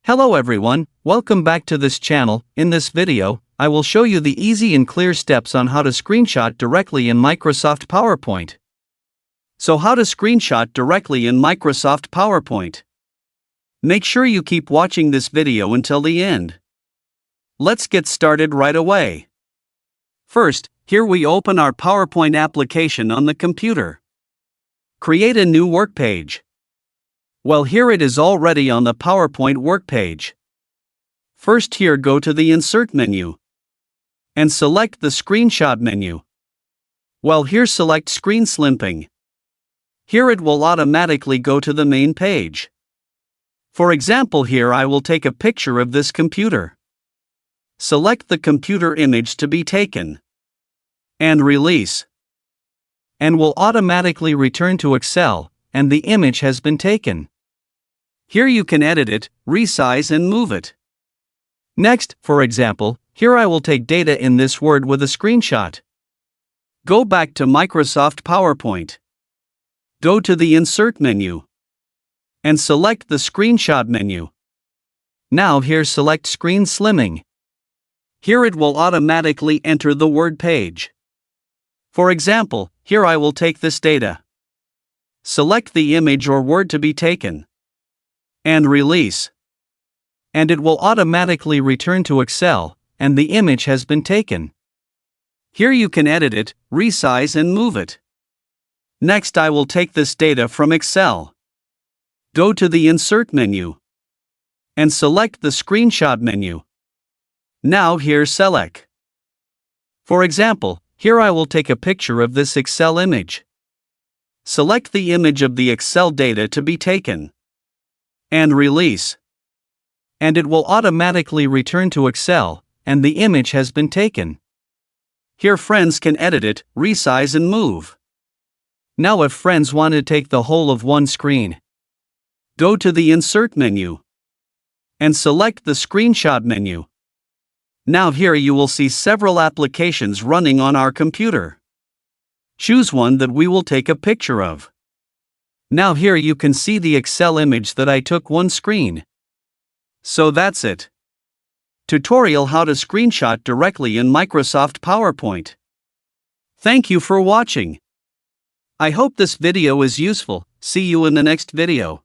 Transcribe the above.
Hello everyone, welcome back to this channel. In this video, I will show you the easy and clear steps on how to screenshot directly in Microsoft PowerPoint. So how to screenshot directly in Microsoft PowerPoint? Make sure you keep watching this video until the end. Let's get started right away. First, here we open our PowerPoint application on the computer. Create a new work page. Well, here it is already on the PowerPoint work page. First here go to the Insert menu and select the Screenshot menu. Well, here select Screen Slimping. Here it will automatically go to the main page. For example, here I will take a picture of this computer. Select the computer image to be taken and release, and will automatically return to Excel, and the image has been taken. Here you can edit it, resize and move it. Next, for example, here I will take data in this Word with a screenshot. Go back to Microsoft PowerPoint. Go to the Insert menu and select the Screenshot menu. Now here select Screen Slimming. Here it will automatically enter the Word page. For example, here I will take this data. Select the image or word to be taken and release, and it will automatically return to Excel, and the image has been taken. Here you can edit it, resize and move it. Next I will take this data from Excel. Go to the Insert menu and select the Screenshot menu. Now here select. For example, here I will take a picture of this Excel image. Select the image of the Excel data to be taken and release, and it will automatically return to Excel, and the image has been taken. Here friends can edit it, resize and move. Now if friends want to take the whole of one screen, go to the Insert menu and select the Screenshot menu. Now here you will see several applications running on our computer. Choose one that we will take a picture of. Now here you can see the Excel image that I took one screen. So that's it. Tutorial how to screenshot directly in Microsoft PowerPoint. Thank you for watching. I hope this video is useful. See you in the next video.